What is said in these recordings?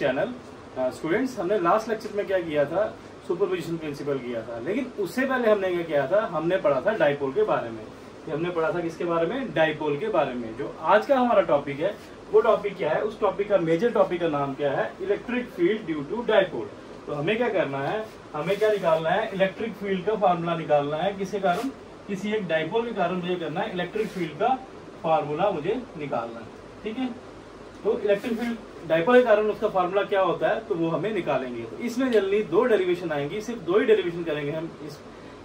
Channel. Students, हमने last lecture में क्या किया था, सुपरपोजिशन प्रिंसिपल किया था, लेकिन उससे पहले हमने क्या किया था, हमने पढ़ा था डाइपोल के बारे में। हमने पढ़ा था किसके बारे में, डाइपोल के बारे में। जो आज का हमारा टॉपिक है वो टॉपिक क्या है, उस टॉपिक का मेजर टॉपिक का नाम क्या है, electric field due to dipole. तो हमें क्या करना है, हमें क्या निकालना है, इलेक्ट्रिक फील्ड का फार्मूला निकालना है। किसी कारण, किसी एक डाइपोल के कारण मुझे करना है इलेक्ट्रिक फील्ड का फार्मूला मुझे निकालना है। ठीक है, तो इलेक्ट्रिक फील्ड डाइपोल के कारण उसका फार्मूला क्या होता है, तो वो हमें निकालेंगे। तो इसमें जल्दी दो डेरिवेशन आएंगी, सिर्फ दो ही डेरिवेशन करेंगे हम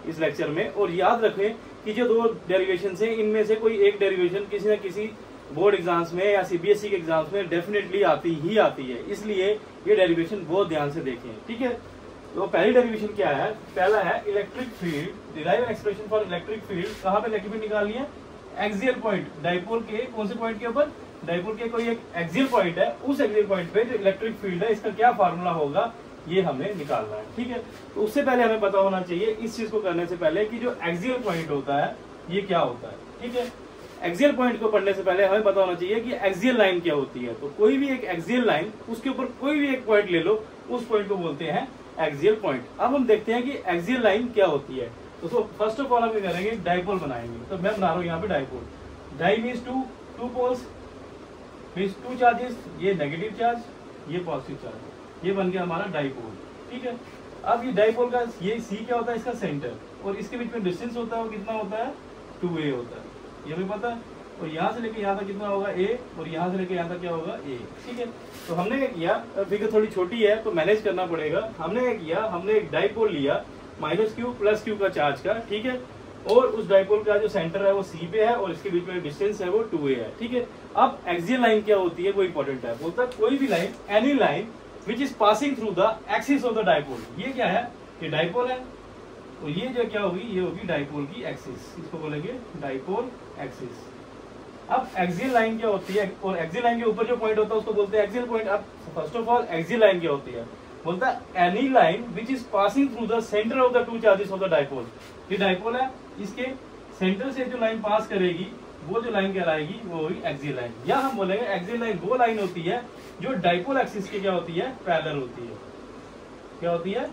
इस लेक्चर में। और याद रखें कि जो दो डेरिवेशन है, इनमें से कोई एक डेरिवेशन किसी न किसी बोर्ड एग्जाम्स में या सीबीएसई के एग्जाम्स में डेफिनेटली आती है, इसलिए ये डेरिवेशन बहुत ध्यान से देखें। ठीक है, तो पहली डेरिवेशन क्या है, पहला है electric field, derive expression for electric field. कहाँ पे इलेक्ट्रिक फील्ड निकालनी है, एक्सियल पॉइंट, डाइपोल के कौन से पॉइंट के ऊपर, डाइपोल के कोई एक एक्सियल पॉइंट है, उस एक्सियल पॉइंट पे जो इलेक्ट्रिक फील्ड है इसका क्या फार्मूला होगा, ये हमें निकालना है। ठीक है, तो उससे पहले हमें पता होना चाहिए इस चीज को करने से पहले कि जो एक्सियल पॉइंट होता है ये क्या होता है। ठीक है, एक्सियल पॉइंट को पढ़ने से पहले हमें पता होना चाहिए कि एक्सियल लाइन क्या होती है। तो कोई भी एक एक्सियल लाइन, उसके ऊपर कोई भी एक पॉइंट ले लो, उस पॉइंट को बोलते हैं एक्सियल पॉइंट। अब हम देखते हैं कि एक्सियल लाइन क्या होती है। तो फर्स्ट ऑफ ऑल हम करेंगे डाइपोल बनाएंगे। तो मैं बना रहा हूँ यहाँ पे dipole. Di means two poles, means two charges, ये नेगेटिव चार्ज, ये पॉजिटिव चार्ज, ये बन गया हमारा डाइपोल। ठीक है, अब ये डाइपोल का ये सी क्या होता है, इसका सेंटर, और इसके बीच में डिस्टेंस होता है वो कितना होता है, 2a होता है, ये भी पता है। और यहाँ से लेके यहाँ तक कितना होगा a, और यहाँ से लेके यहाँ तक क्या होगा a। ठीक है, तो हमने क्या किया, फिगर थोड़ी छोटी है तो मैनेज करना पड़ेगा। हमने क्या किया, हमने एक डाइपोल लिया -q + q का चार्ज का। ठीक है, और उस डाइपोल का जो सेंटर है वो C पे है और इसके बीच में डिस्टेंस है वो 2a है। ठीक है, अब एक्सियल लाइन क्या होती है वो इंपॉर्टेंट है। बोलता है कोई भी line, any line which is passing through the axis of the dipole. ये क्या है, ये डाइपोल है, और ये जो क्या होगी, ये होगी डाइपोल की एक्सिस, इसको बोलेंगे डाइपोल एक्सिस। अब एक्सियल लाइन क्या होती है, और एक्सियल लाइन के ऊपर जो पॉइंट होता है उसको बोलते हैं एक्सियल पॉइंट। अब first of all axial line क्या होती है, बोलता है any line which is passing through the centre of the two charges of the dipole. ये डाइपोल है, इसके सेंटर से जो लाइन पास करेगी वो जो लाइन कहलाएगी वो होगी एक्सियल लाइन। या हम बोलेंगे एक्सियल लाइन वो लाइन होती है जो डाइपोल एक्सिस के क्या होती है, पैरेलल होती है। क्या होती है,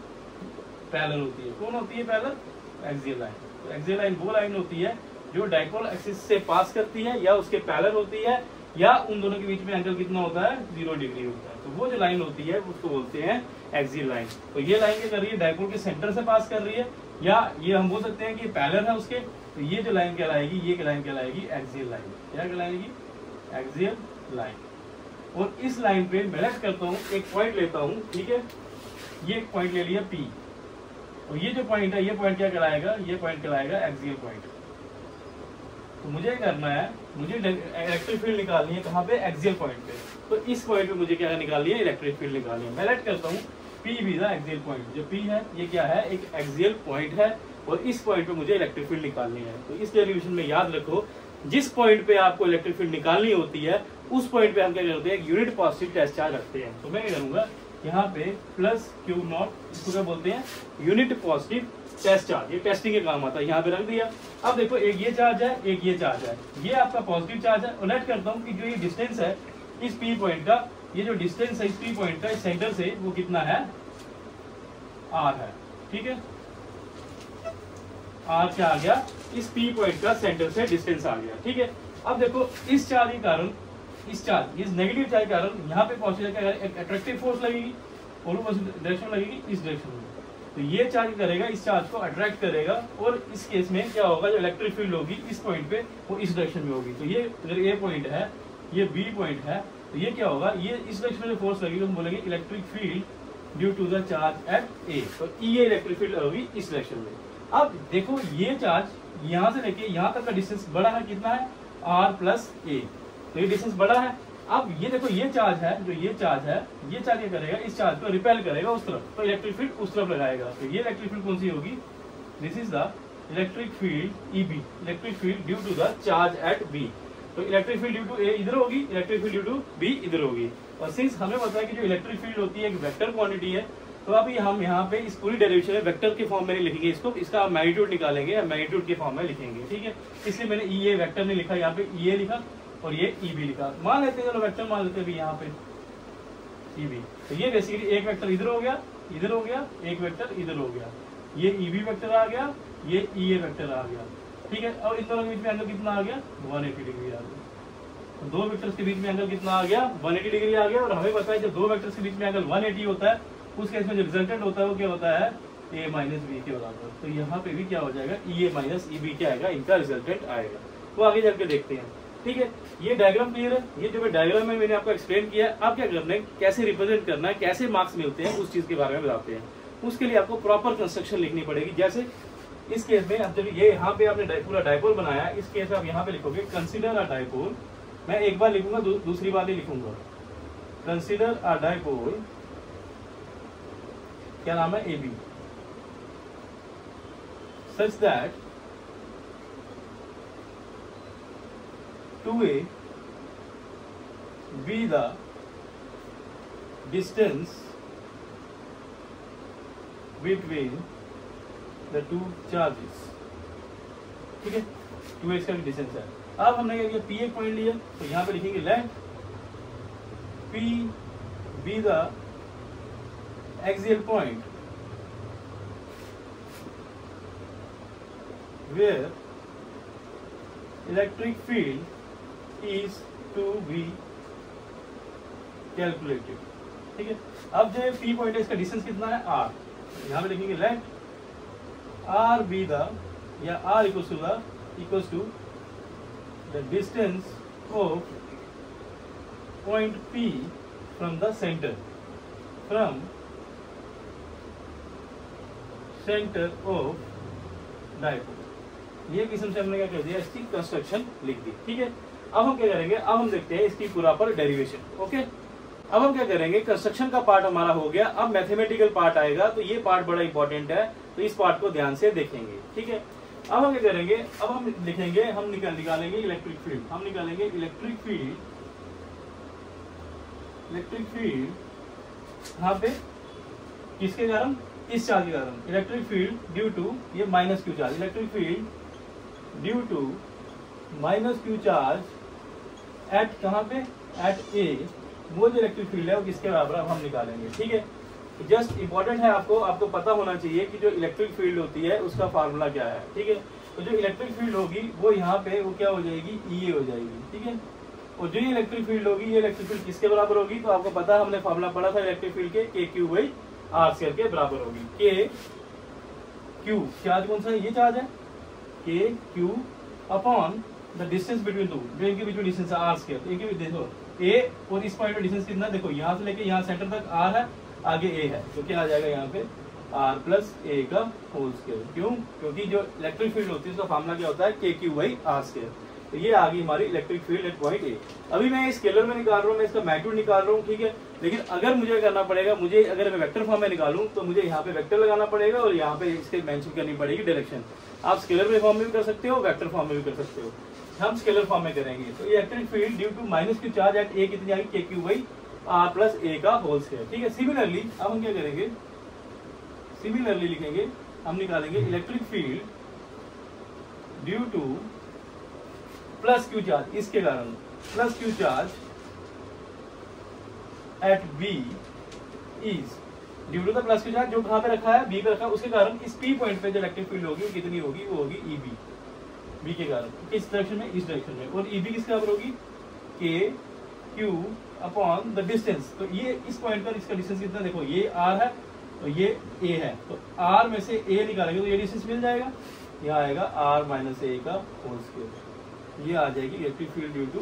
पैरेलल होती है। कौन होती है पैरेलल, एक्सियल लाइन। तो एक्सियल लाइन वो लाइन होती है जो डाइपोल एक्सिस से पास करती है या उसके पैरेलल होती है, या उन दोनों के बीच में एंगल कितना होता है, 0 डिग्री होता है। तो वो जो लाइन होती है उसको बोलते हैं एक्सियल लाइन। तो ये लाइन क्या कर रही है, डाइपोल के सेंटर से पास कर रही है, या ये हम बोल सकते हैं कि पैरेलल है उसके। तो ये जो लाइन कहलाएगी, ये लाइन कहलाएगी एक्सियल लाइन। क्या कहलाएगी, एक्सियल लाइन। और इस लाइन पे मैं लेट करता हूँ, एक पॉइंट लेता हूँ। ठीक है, ये एक पॉइंट ले लिया P, और ये जो पॉइंट है, ये पॉइंट क्या कहलाएगा, ये पॉइंट कहलाएगा एक्सियल पॉइंट। तो मुझे करना है, मुझे इलेक्ट्रिक फील्ड निकालनी है कहाँ पे, एक्सियल पॉइंट पे। तो इस पॉइंट पे मुझे क्या निकालनी है, इलेक्ट्रिक फील्ड निकालनी है। मैं लेट करता हूँ P भी द एक्सियल पॉइंट। जो P है ये क्या है, एक एक्सियल पॉइंट है, और इस पॉइंट पे मुझे इलेक्ट्रिक फील्ड निकालनी है। तो इस डेरिवेशन में याद रखो, जिस पॉइंट पे आपको इलेक्ट्रिक फील्ड निकालनी होती है उस पॉइंट पे हम क्या करते हैं, यूनिट पॉजिटिव टेस्ट चार्ज रखते हैं। तो मैं क्या करूंगा, यहाँ पे +Q0, इसको क्या बोलते हैं, यूनिट पॉजिटिव टेस्ट चार्ज। ये टेस्टिंग के काम आता है, यहाँ पे रख दिया। अब देखो, एक ये चार्ज है, एक ये चार्ज है, ये आपका पॉजिटिव चार्ज है। और नेट करता हूँ कि जो ये डिस्टेंस है इस P पॉइंट का, ये जो डिस्टेंस है इस P पॉइंट का इस सेंटर से, वो कितना है, R है। ठीक है, R क्या आ गया, इस P पॉइंट का सेंटर से डिस्टेंस आ गया। ठीक है, अब देखो इस चार्ज के कारण, इस चार्ज, इस नेगेटिव चार्ज के कारण यहाँ पे पहुंचने का एक अट्रैक्टिव फोर्स लगेगी, और वो डायरेक्शन लगेगी इस डायरेक्शन में। तो ये चार्ज करेगा, इस चार्ज को अट्रैक्ट करेगा, और इस केस में क्या होगा, जो इलेक्ट्रिक फील्ड होगी इस पॉइंट पे वो इस डायरेक्शन में होगी। तो ये अगर A पॉइंट है, ये B पॉइंट है, तो ये क्या होगा, ये इस डायरेक्शन में फोर्स लगेगी, तो हम बोलेंगे electric field due to the charge at A। तो ये इलेक्ट्रिक फील्ड होगी इस डायरेक्शन में। अब देखो, ये चार्ज यहाँ से लेके यहाँ तक का डिस्टेंस बड़ा है, कितना है, R + A। तो ये डिस्टेंस बड़ा है। अब ये देखो, ये चार्ज है, जो ये चार्ज है, ये चार्ज क्या करेगा, इस चार्ज को रिपेल करेगा उस तरफ, तो इलेक्ट्रिक फील्ड उस तरफ लगाएगा। तो ये इलेक्ट्रिक फील्ड कौन सी होगी, this is the electric field EB, electric field due to the charge at B। तो electric field due to A इधर होगी, electric field due to B इधर होगी। और सिंस हमें पता है कि जो इलेक्ट्रिक फील्ड होती है एक वेक्टर क्वांटिटी है, तो अभी हम यहाँ पे इस पूरी डेरिवेशन में वेक्टर के फॉर्म में नहीं लिखेंगे इसको, इसका मैग्नीट्यूड निकालेंगे, मैग्नीट्यूड के फॉर्म में लिखेंगे। ठीक है, इसलिए मैंने EA वेक्टर नहीं लिखा, यहाँ पे EA लिखा और ये EB लिखा। मान लेते हैं, चलो वेक्टर मान लेते हैं अभी यहाँ पे, ईबी। तो ये बेसिकली एक वेक्टर इधर हो गया, इधर हो गया, एक वेक्टर इधर हो गया, ये ईबी वेक्टर आ गया, ये ईए वेक्टर आ गया, ठीक है। और इन दोनों के बीच में एंगल कितना आ गया, 180 डिग्री आ गया। दो वेक्टर्स के बीच में एंगल कितना आ गया, 180 डिग्री आ गया। और हमें पता है जब दो वेक्टर्स के बीच में एंगल 180 होता है, उस केस में जो रिजल्टेंट होता है वो क्या होता है, ए माइनस बी के बराबर। तो यहाँ पे भी क्या हो जाएगा, ई ए माइनस ई बी क्या आएगा, इनका रिजल्टेंट आएगा। तो आगे चल के देखते हैं, ठीक है। ये डायग्राम क्लियर है, ये जो डायग्राम है मैंने आपको एक्सप्लेन किया है। आप क्या करना है, कैसे रिप्रेजेंट करना है, कैसे मार्क्स मिलते हैं, उस चीज के बारे में बताते हैं। उसके लिए आपको प्रॉपर कंस्ट्रक्शन लिखनी पड़ेगी। जैसे इस केस में अब जब ये यहाँ पे आपने पूरा डायपोल बनाया, इस केस में आप यहाँ पे लिखोगे कंसीडर अ डायपोल। मैं एक बार लिखूंगा, दूसरी बार नहीं लिखूंगा। कंसीडर अ डायपोल, क्या नाम है, AB, such that 2A be the distance between the two charges, ठीक है। 2A इसका भी डिस्टेंस है। अब हमने क्या किया, P एक पॉइंट लिया, तो यहाँ पे लिखेंगे late P be the axial point where electric field is to be calculated, ठीक है। अब जो P पॉइंट है, इसका डिस्टेंस कितना है, R। यहाँ पे लिखेंगे लेट R be the, या R equals to the distance of point P from the center of dipole। ये किस्म से हमने क्या कर दिया, इसकी कंस्ट्रक्शन लिख दी, ठीक है। अब हम क्या करेंगे, अब हम देखते हैं इसकी पूरा पर डेरिवेशन, ओके। अब हम क्या करेंगे, कंस्ट्रक्शन का पार्ट हमारा हो गया, अब मैथमेटिकल पार्ट आएगा। तो ये पार्ट बड़ा इंपॉर्टेंट है, तो इस पार्ट को ध्यान से देखेंगे, ठीक है। अब हम क्या करेंगे, अब हम लिखेंगे, हम निकालेंगे इलेक्ट्रिक फील्ड। हम निकालेंगे इलेक्ट्रिक फील्ड यहाँ पे किसके कारण, इस चार्ज के कारण। इलेक्ट्रिक फील्ड ड्यू टू, ये minus Q charge, electric field due to minus Q charge at, कहाँ पे, एट ए। वो जो इलेक्ट्रिक फील्ड है वो किसके बराबर हम निकालेंगे, ठीक है। जस्ट इंपॉर्टेंट है, आपको पता होना चाहिए कि जो इलेक्ट्रिक फील्ड होती है उसका फार्मूला क्या है, ठीक है। तो जो इलेक्ट्रिक फील्ड होगी वो यहाँ पे वो क्या हो जाएगी, ई हो जाएगी, ठीक है। और जो ये इलेक्ट्रिक फील्ड होगी, ये इलेक्ट्रिक फील्ड किसके बराबर होगी, तो आपको पता है, हमने फार्मूला पढ़ा था इलेक्ट्रिक फील्ड के, के क्यू बाई आर स्क्वायर के बराबर होगी। के क्यू चार्ज कौन सा है, ये चार्ज है, के Q upon the distance between two, जो इनके बीच में डिस्टेंस है आर स्क्वायर। तो इनके देखो ए और इस पॉइंट में डिस्टेंस कितना, देखो यहाँ से लेके यहाँ सेंटर तक आर है, आगे ए है, तो क्या आ जाएगा यहाँ पे आर प्लस ए का होल स्क्वायर। क्यों, क्योंकि जो इलेक्ट्रिक फील्ड होती है उसका फार्मूला क्या होता है, के क्यू बाई आर स्क्वायर। तो ये आ गई हमारी electric field at point A. अभी मैं स्केलर में निकाल रहा हूँ, मैं इसका मैग्नीट्यूड निकाल रहा हूँ, ठीक है। लेकिन अगर मुझे करना पड़ेगा, मुझे अगर मैं वेक्टर फॉर्म में निकालूं तो मुझे यहाँ पे वेक्टर लगाना पड़ेगा और यहाँ पे इसके मेंशन करनी पड़ेगी डायरेक्शन। आप स्केलर में फॉर्म में भी कर सकते हो, वेक्टर फॉर्म में भी कर सकते हो। हम स्केलर फॉर्म में करेंगे। तो electric field due to minus Q charge at A कितनी आएगी, K Q by R plus A का होल स्क्वायर, ठीक है। सिमिलरली अब हम क्या करेंगे, सिमिलरली लिखेंगे, हम निकालेंगे electric field due to plus Q charge, इसके कारण plus Q charge at B is due to the plus Q charge, जो कहां पे रखा है, बी पे रखा है, उसके कारण इस पी पॉइंट पे जो इलेक्ट्रिक फील्ड होगी वो कितनी होगी, वो होगी ईबी, बी के कारण, किस डायरेक्शन में, इस डायरेक्शन में। और ईबी किसके बराबर होगी, के क्यू अपॉन द डिस्टेंस। तो ये इस पॉइंट पर इसका डिस्टेंस कितना, देखो ये आर है तो ये ए है, तो आर में से ए निकालेंगे तो ये डिस्टेंस मिल जाएगा, यहाँ आएगा आर माइनस ए का होल स्क्वायर। ये आ जाएगी electric field due to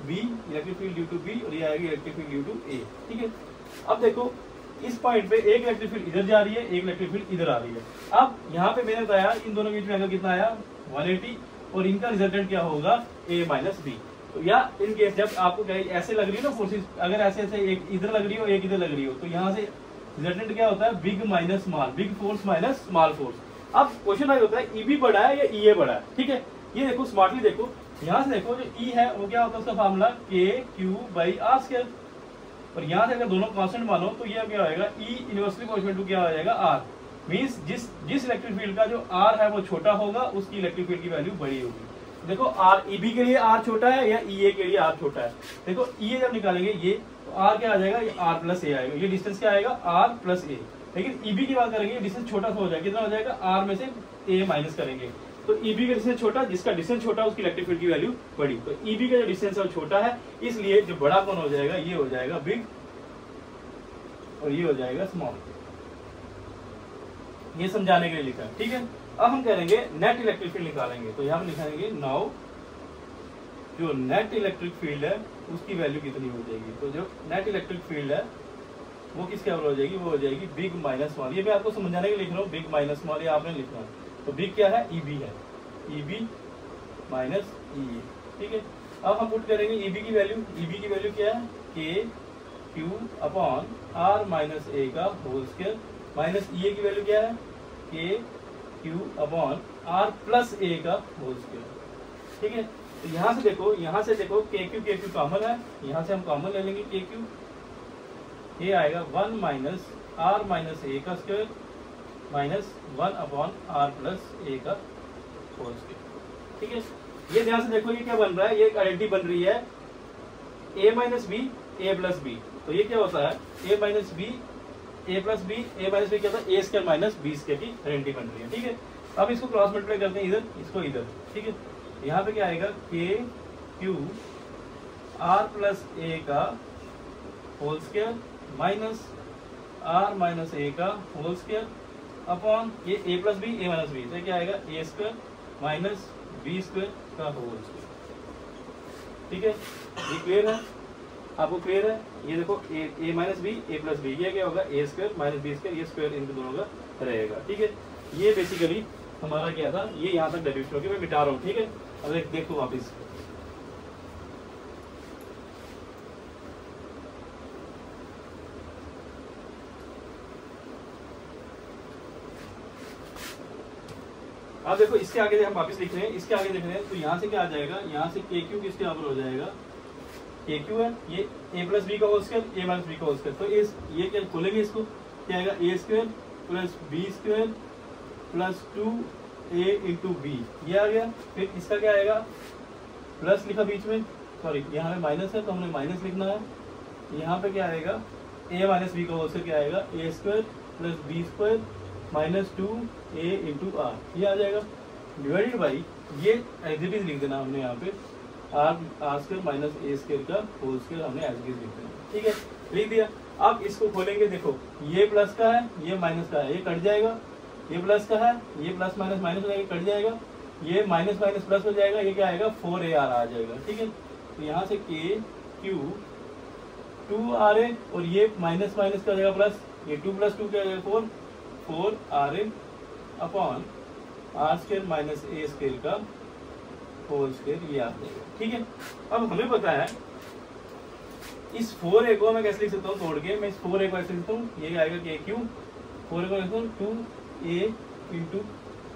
B, electric field due to B, और ये आएगी electric field due to A, ठीक है। अब देखो इस पॉइंट पे एक इलेक्ट्रिक फील्ड इधर जा रही है, एक इलेक्ट्रिक फील्ड इधर आ रही है। अब यहाँ पे मैंने बताया इन दोनों के बीच में एंगल कितना आया, 180, और इनका रिजल्टेंट क्या होगा, ए माइनस बी। तो या इन केस जब आपको ऐसे लग रही है ना फोर्सेस, अगर ऐसे ऐसे एक इधर लग रही हो एक इधर लग रही हो, तो यहाँ से रिजल्टेंट क्या होता है, big minus small, big force minus small force. अब क्वेश्चन आई होता है ईबी बड़ा है या ईए बड़ा है, ठीक है। ये देखो स्मार्टली देखो, यहाँ से देखो जो ई है वो क्या होता है, उसका फार्मूला के क्यू बाई आर स्क्वायर, और यहाँ से अगर दोनों कांस्टेंट मानो तो ये क्या होगा, ई इनवर्सली प्रोपोर्शनल टू क्या हो जाएगा, आर। मींस जिस इलेक्ट्रिक फील्ड का जो आर है वो छोटा होगा, उसकी इलेक्ट्रिक फील्ड की वैल्यू बड़ी होगी। देखो आर ईबी के लिए आर छोटा है या ईए के लिए आर छोटा है। देखो ईए जब निकालेंगे, तो आर क्या आ जाएगा, ये आर प्लस ए आएगा, ये डिस्टेंस क्या आएगा, आर प्लस ए। लेकिन ईबी की बात करेंगे, डिस्टेंस छोटा सा हो जाएगा, कितना हो जाएगा, आर में से ए माइनस करेंगे, तो ईबी का डिस्टेंस छोटा, जिसका डिस्टेंस छोटा उसकी इलेक्ट्रिक फील्ड की वैल्यू बड़ी। तो ईबी का जो डिस्टेंस है वो छोटा है, इसलिए जो बड़ा कौन हो जाएगा, ये हो जाएगा बिग और ये हो जाएगा स्मॉल। ये समझाने के लिए लिखा है, ठीक है। अब हम करेंगे नेट इलेक्ट्रिक फील्ड निकालेंगे, तो यहाँ लिखेंगे नाउ जो नेट इलेक्ट्रिक फील्ड है उसकी वैल्यू कितनी हो जाएगी। तो जो नेट इलेक्ट्रिक फील्ड है वो किसके बराबर हो जाएगी, वो हो जाएगी बिग माइनस स्मॉल। ये मैं आपको समझाने के लिए लिख रहा हूँ, बिग माइनस स्मॉल, ये आपने लिखना है। तो बिग क्या है, ईबी है, ईबी माइनस ई, ठीक है। अब हम पुट करेंगे ईबी की वैल्यू, ईबी की वैल्यू क्या है, के Q upon are minus A का होल स्क्वायर, माइनस ई की वैल्यू क्या है, के Q upon R plus A का होल स्क्वायर, ठीक है। तो यहाँ से देखो के क्यू कॉमन है, यहाँ से हम कॉमन ले लेंगे के क्यू, ये आएगा 1 माइनस आर माइनस ए का square minus 1 upon R plus A का होल स्क्वायर, ठीक है। ये ध्यान से देखो, ये क्या बन रहा है, ये एक आइडेंटिटी बन रही है ए माइनस बी ए प्लस बी। तो ये क्या होता है, ए minus B A plus B, A minus B क्या होता है, ए स्क्वायर माइनस बी स्क्वायर की आइडेंटिटी बन रही है, ठीक है। अब इसको क्रॉस मल्टीप्लाई करते हैं, इधर इसको इधर, ठीक है। यहाँ पे क्या आएगा, के क्यू आर प्लस ए का whole square minus R minus A का होल स्क्वायर अपॉन ये A plus B A minus B, तो क्या आएगा, A square minus B square का होल स्क्वायर, ठीक है। ये क्लियर है, आपको क्लियर है। ये देखो ए माइनस बी ए प्लस बी, ये क्या होगा, ए स्क्वायर माइनस बी स्क्वायर, ये स्क्वायर इन दोनों का रहेगा, ठीक है। ये बेसिकली हमारा क्या था, ये यहाँ तक डेरिवेशन होगी, मैं मिटा रहा हूँ, ठीक है। अब देखो वापिस, अब देखो इसके आगे हम वापस लिख रहे हैं, इसके आगे देख रहे हैं, तो यहाँ से क्या आ जाएगा, यहाँ से के क्यू किसके बराबर हो जाएगा, के क्यू है ये ए प्लस बी का whole square A minus B का होल स्क्वायर, तो इस ये क्या खोलेंगे, इसको क्या आएगा, A square plus B square plus 2a into B, ये आ गया। फिर इसका क्या आएगा, प्लस लिखा बीच में, सॉरी यहाँ पे माइनस है तो हमने माइनस लिखना है। यहाँ पे क्या आएगा, a माइनस बी का होल स्क्वायर क्या आएगा, A square plus B square minus 2a into R, ये आ जाएगा डिवाइडेड बाई ये एज इट इज लिख देना हमने यहाँ पे R square minus A square का होल स्क्वायर हमने एज इट इज लिख देना, ठीक है, लिख दिया। अब इसको खोलेंगे, देखो ये प्लस का है ये माइनस का है, ये कट जाएगा, ये प्लस का है ये प्लस माइनस माइनस हो जाएगा, कट जाएगा, ये माइनस माइनस प्लस हो जाएगा, ये क्या आएगा 4ar आ जाएगा, ठीक है। तो यहाँ से के क्यू 2ra और ये माइनस माइनस का जाएगा प्लस, ये 2 प्लस 2 क्या आ जाएगा 4ra upon R square minus A square का होल स्क्वायर, ये आ जाएगा, ठीक है। अब हमें पता है इस 4a को मैं कैसे लिख सकता हूँ, तोड़ के मैं इस 4a को ऐसे लिखता हूँ, ये आएगा के क्यू 4a को लिखता हूँ 2a इंटू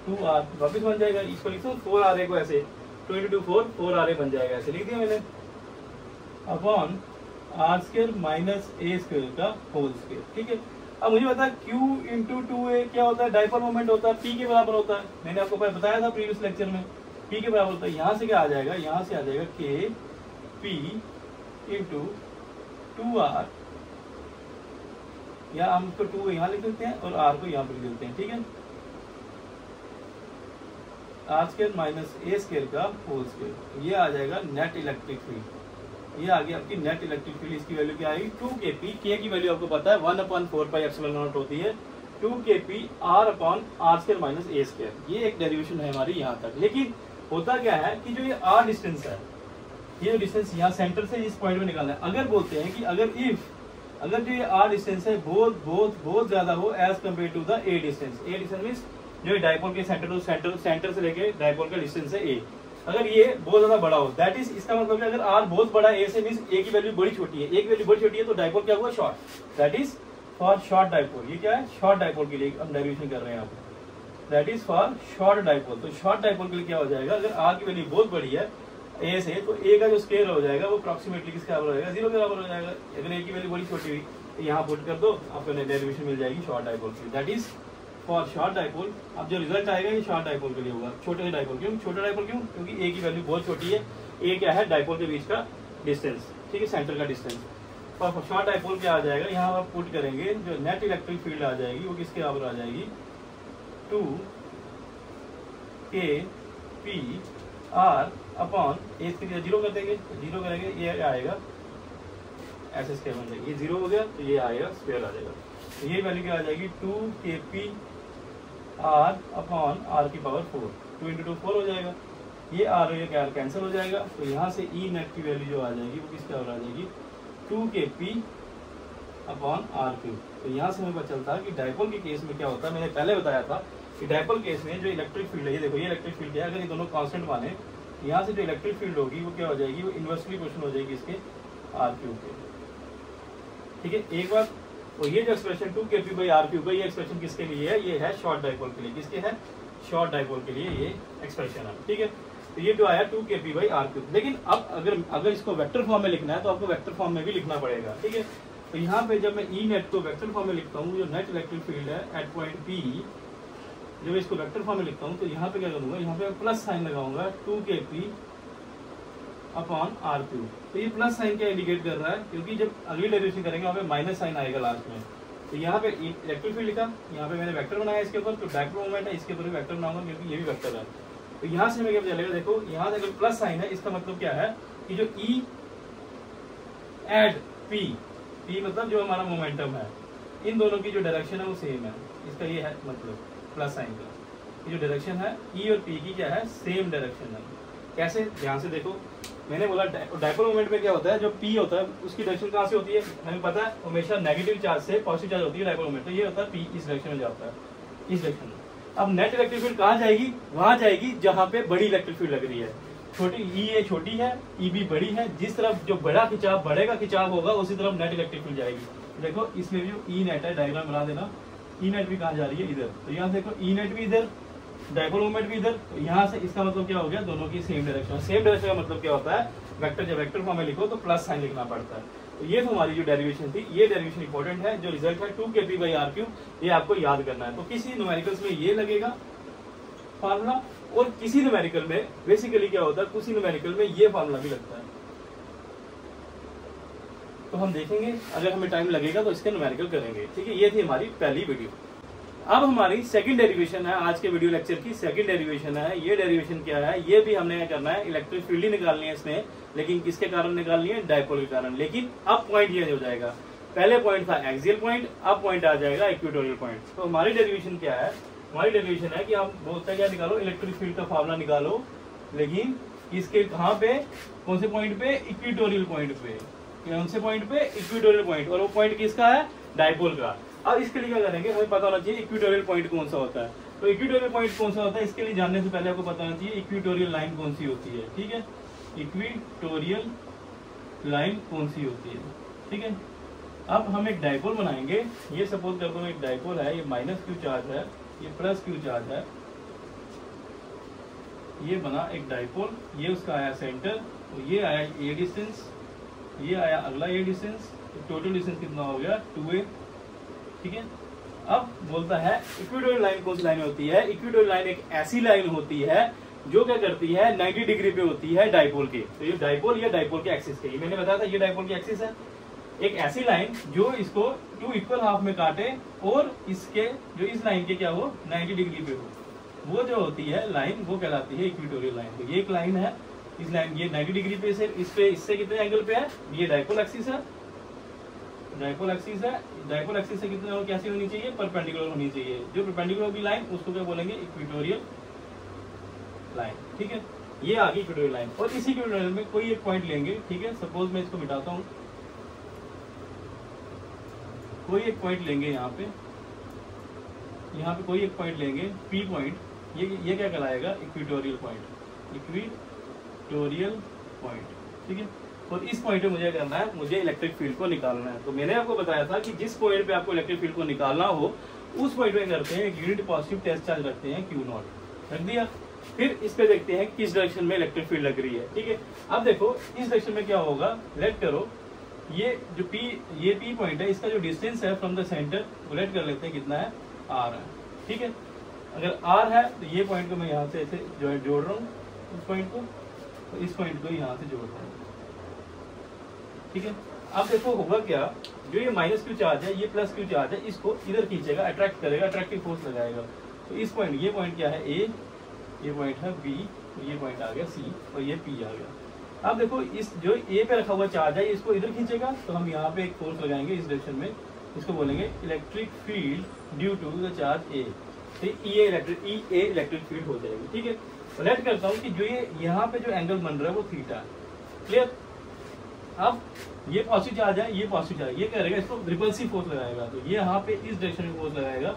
2r, वापिस बन जाएगा, इसको लिखता हूँ 4ra को ऐसे 2 इंटू 2 4ra बन जाएगा, ऐसे लिख दिया मैंने, upon R square minus A square का होल स्क्वायर, ठीक है। अब मुझे पता है q इंटू 2a क्या होता है, डाइपोल मोमेंट होता है, p के बराबर होता है, मैंने आपको बताया था प्रीवियस लेक्चर में, p के बराबर होता है। यहाँ से क्या आ जाएगा, यहाँ से आ जाएगा k p इंटू 2r, या हम इसको 2 यहाँ लिख देते हैं और r को यहाँ पर लिख देते हैं, ठीक है, R square minus A square का होल स्क्वायर, ये आ जाएगा नेट इलेक्ट्रिक फील्ड, ये आ गया आपकी नेट इलेक्ट्रिक फील्ड। इसकी वैल्यू क्या आएगी 2kp, k की वैल्यू आपको पता है 1/4πε0 होती है, 2kp r upon R square minus A square, ये एक डेरिवेशन है हमारी यहाँ तक। लेकिन होता क्या है कि जो ये r डिस्टेंस है, ये डिस्टेंस यहाँ सेंटर से इस पॉइंट में निकालना है। अगर बोलते हैं कि अगर जो ये r डिस्टेंस है बहुत ज्यादा हो as compare to the a distance, a distance means जो डाइपोल के सेंटर से लेके डाइपोल का डिस्टेंस है a, अगर ये बहुत ज्यादा बड़ा हो, दैट इज इसका मतलब है अगर r बहुत बड़ा a से मीन्स a की वैल्यू बड़ी छोटी है, a की वैल्यू बड़ी छोटी है, तो डाइपोल क्या हुआ short, that is for short dipole. ये क्या है, शॉर्ट डाइपोल के लिए हम डेरिवेशन कर रहे हैं यहाँ पे, that is for short dipole. तो शॉर्ट डाइपोल के लिए क्या हो जाएगा, अगर r की वैल्यू बहुत बड़ी है a से, तो a का जो स्केयर हो जाएगा वो अप्रोक्सीमेटली किसके बराबर हो जाएगा, 0 के बराबर हो जाएगा। अगर a की वैल्यू बड़ी छोटी हुई तो यहाँ पुट कर दो, आपको डेरिवेशन मिल जाएगी शॉर्ट डाइपोल की, that is for short dipole. अब जो रिजल्ट आएगा ये शॉर्ट डाइपोल के लिए होगा, छोटे से डाइपोल। क्यों छोटा डाइपोल, क्यों, क्योंकि a की वैल्यू बहुत छोटी है, a क्या है डाइपोल के बीच का डिस्टेंस, ठीक है, सेंटर का डिस्टेंस। शॉर्ट डाइपोल क्या आ जाएगा, यहाँ आप पुट करेंगे जो नेट इलेक्ट्रिक फील्ड आ जाएगी वो किसके बराबर आ जाएगी, 2kpr अपॉन ए इसके लिए 0 कर देंगे, 0 करेंगे ये आएगा ऐसे स्क्वायर बन जाएगी, ये 0 हो गया तो ये आएगा स्क्वायर आ जाएगा। तो ये वैल्यू क्या आ जाएगी 2kpr अपॉन r की पावर 4, 2 × 2 4 हो जाएगा, ये r और ये कैंसिल हो जाएगा। तो यहाँ से ई नेट की वैल्यू जो आ जाएगी वो किसके बराबर आ जाएगी 2kp अपॉन r3। तो यहाँ से हमें पता चलता है कि डाइपोल के केस में क्या होता है, मैंने पहले बताया था कि डाइपोल केस में जो इलेक्ट्रिक फील्ड है, ये देखो ये इलेक्ट्रिक फील्ड है, अगर ये दोनों कांस्टेंट माने यहाँ से जो इलेक्ट्रिक फील्ड होगी वो क्या हो जाएगी, वो इन्वर्सली प्रोपोर्शनल हो जाएगी इसके r3 के। ठीक है, एक बार और ये जो एक्सप्रेशन 2kp/r3 का ये एक्सप्रेशन किसके लिए है, ये है शॉर्ट डाइपोल के लिए, किसके है, शॉर्ट डाइपोल के लिए ये एक्सप्रेशन है। ठीक है, तो ये जो आया 2kp/r3। लेकिन अब अगर इसको वेक्टर फॉर्म में लिखना है तो आपको वेक्टर फॉर्म में भी लिखना पड़ेगा। ठीक है, तो यहाँ पे जब मैं ई नेट को वेक्टर फॉर्म में लिखता हूँ, जो नेट इलेक्ट्रिक फील्ड है एट पॉइंट P, जब इसको वेक्टर फॉर्म में लिखता हूँ तो यहाँ पे क्या करूंगा, यहाँ पे प्लस साइन लगाऊंगा 2kp/r3। तो ये प्लस साइन क्या इंडिकेट कर रहा है, क्योंकि जब अगली डेरिवेशन करेंगे वहाँ पे माइनस साइन आएगा लास्ट में। तो यहाँ पे इलेक्ट्रिक फील्ड लिखा, यहाँ पे मैंने वेक्टर बनाया इसके ऊपर, तो डाइपोल मोमेंट है इसके ऊपर भी वेक्टर बनाऊंगा क्योंकि ये भी वेक्टर है। तो यहाँ से हमें क्या चलेगा, देखो यहाँ से अगर प्लस साइन है इसका मतलब क्या है कि जो ई एड पी मतलब जो हमारा मोमेंटम है, इन दोनों की जो डायरेक्शन है वो सेम है, इसका ये है मतलब प्लस साइन का, ये जो डायरेक्शन है ई और पी की क्या है, सेम डायरेक्शन है। कैसे, ध्यान से देखो, मैंने बोला डाइपोल मोमेंट में क्या होता है, जो पी होता है उसकी डायरेक्शन कहाँ से होती है, हमें पता है हमेशा नेगेटिव चार्ज से पॉजिटिव चार्ज होती है डाइपोल मोमेंट। तो ये होता है पी इस डायरेक्शन में जाता है, इस डायरेक्शन में। अब नेट इलेक्ट्रिक फील्ड कहाँ जाएगी, वहां जाएगी जहां पे बड़ी इलेक्ट्रिक फील्ड लग रही है। छोटी ई ए छोटी है, ई बी बड़ी है, जिस तरफ जो बड़ा खिंचाव बढ़ेगा खिंचाव होगा उसी तरफ नेट इलेक्ट्रिक फील्ड जाएगी। देखो इसमें जो ई नेट है, डायग्राम बना देना, ई नेट भी कहाँ जा रही है, इधर। तो यहाँ देखो ई नेट भी इधर, डाइपोल मोमेंट भी इधर। तो यहाँ से इसका मतलब क्या हो गया, दोनों की सेम डायरेक्शन। सेम डायरेक्शन का मतलब क्या होता है, वेक्टर जब वेक्टर फॉर्म में लिखो तो प्लस साइन लिखना पड़ता है। तो ये तो हमारी जो डेरिवेशन थी, ये डेरिवेशन इंपॉर्टेंट है। जो रिजल्ट है 2kp/r3, ये आपको याद करना है। तो किसी न्यूमेरिकल्स में ये लगेगा फार्मूला, और किसी न्यूमेरिकल में बेसिकली क्या होता है, किसी न्यूमेरिकल में ये फार्मूला भी लगता है। तो हम देखेंगे, अगर हमें टाइम लगेगा तो इसके न्यूमेरिकल करेंगे। ठीक है, ये थी हमारी पहली वीडियो। अब हमारी सेकंड डेरिवेशन है, आज के वीडियो लेक्चर की सेकंड डेरिवेशन है। ये डेरिवेशन क्या है, ये भी हमने क्या करना है, इलेक्ट्रिक फील्ड ही निकालनी है इसमें, लेकिन किसके कारण निकालनी है, डाइपोल के कारण। लेकिन अब पॉइंट ये हो जाएगा, पहले पॉइंट था एक्सियल पॉइंट, अब पॉइंट आ जाएगा इक्वेटोरियल पॉइंट। तो हमारी डेरिवेशन क्या है, हमारी डेरिवेशन है कि हम बोलते हैं क्या निकालो, इलेक्ट्रिक फील्ड का फार्मूला निकालो, लेकिन इसके कहाँ पे, कौन से पॉइंट पे, इक्वेटोरियल पॉइंट पे, कौन से पॉइंट पे, इक्वेटोरियल पॉइंट। और वो पॉइंट किसका है, डाइपोल का। अब इसके लिए क्या करेंगे, हमें पता होना चाहिए इक्वेटोरियल पॉइंट कौन सा होता है। तो इक्वेटोरियल पॉइंट कौन सा होता है, इसके लिए जानने से पहले आपको पता होना चाहिए इक्वेटोरियल लाइन कौन सी होती है। ठीक है, इक्वेटोरियल लाइन कौन सी होती है। ठीक है, अब हम एक डाइपोल बनाएंगे। ये सपोज कर दो एक डाइपोल है, ये माइनस क्यू चार्ज है, ये प्लस क्यू चार्ज है, ये बना एक डाइपोल, ये उसका आया सेंटर, ये आया ए डिस्टेंस, ये आया अगला ए डिस्टेंस, टोटल डिस्टेंस कितना हो गया 2a। ठीक है, अब बोलता है इक्वेटोरियल लाइन कौन सी लाइन होती है। इक्वेटोरियल लाइन एक ऐसी लाइन होती है जो क्या करती है, 90 डिग्री पे होती है डाइपोल के। तो ये डाइपोल, या डाइपोल के एक्सिस के, ये मैंने बताया था, ये डाइपोल की एक्सिस है। एक ऐसी लाइन जो इसको 2 इक्वल हाफ में काटे और इसके जो इस लाइन के क्या हो, 90 डिग्री पे हो, वो जो होती है लाइन, वो कहलाती है इक्वेटोरियल लाइन। तो ये एक लाइन है, इस लाइन ये 90 डिग्री पे से इससे कितने एंगल पे है, ये डाइपोल एक्सिस है, डाइपोल एक्सिस है। डाइपोल एक्सिस से कितने और कैसी होनी चाहिए, परपेंडिकुलर होनी चाहिए। जो परपेंडिकुलर होगी लाइन उसको क्या बोलेंगे, इक्वेटोरियल लाइन। ठीक है, ये आ गई इक्वेटोरियल लाइन। और इसी इक्वेटोरियल में कोई एक पॉइंट लेंगे। ठीक है, सपोज मैं इसको मिटाता हूँ, कोई एक पॉइंट लेंगे यहाँ पे कोई एक पॉइंट लेंगे, पी पॉइंट। ये क्या कहलाएगा, इक्वेटोरियल पॉइंट, इक्वेटोरियल पॉइंट। ठीक है, और इस पॉइंट पे मुझे करना है, मुझे इलेक्ट्रिक फील्ड को निकालना है। तो मैंने आपको बताया था कि जिस पॉइंट पे आपको इलेक्ट्रिक फील्ड को निकालना हो, उस पॉइंट पे करते हैं यूनिट पॉजिटिव टेस्ट चार्ज रखते हैं Q0, रख दिया। फिर इस पे देखते हैं किस डायरेक्शन में इलेक्ट्रिक फील्ड लग रही है। ठीक है, अब देखो इस डायरेक्शन में क्या होगा, लेट करो ये जो ये P पॉइंट है, इसका जो डिस्टेंस है फ्रॉम द सेंटर, वो लेट कर लेते हैं कितना है, R है। ठीक है, अगर R है तो ये पॉइंट को मैं यहाँ से ऐसे जोड़ रहा हूँ, इस पॉइंट को, तो इस पॉइंट को यहाँ से जोड़ रहा हूँ। ठीक है, अब देखो होगा क्या, जो ये माइनस क्यू चार्ज है, ये प्लस क्यू चार्ज है, इसको इधर खींचेगा, अट्रैक्ट करेगा, अट्रैक्टिव फोर्स लगाएगा। तो इस पॉइंट, ये पॉइंट क्या है ए, ये पॉइंट है बी, ये पॉइंट आ गया सी और ये पी आ गया। अब देखो इस जो ए पे रखा हुआ चार्ज है इसको इधर खींचेगा, तो हम यहाँ पे एक फोर्स लगाएंगे इस डायरेक्शन में, इसको बोलेंगे electric field due to the charge A. तो ई ए इलेक्ट्रिक फील्ड हो जाएगी। ठीक है, सेलेक्ट करता हूँ कि जो ये यहाँ पे जो एंगल बन रहा है वो थीटा है। क्लियर। अब ये पॉजिटिव चार्ज है, ये पॉजिटिव चार्ज, ये करेगा इसको रिपल्सिव फोर्स लगाएगा, तो ये यहाँ पे इस डायरेक्शन में फोर्स लगाएगा,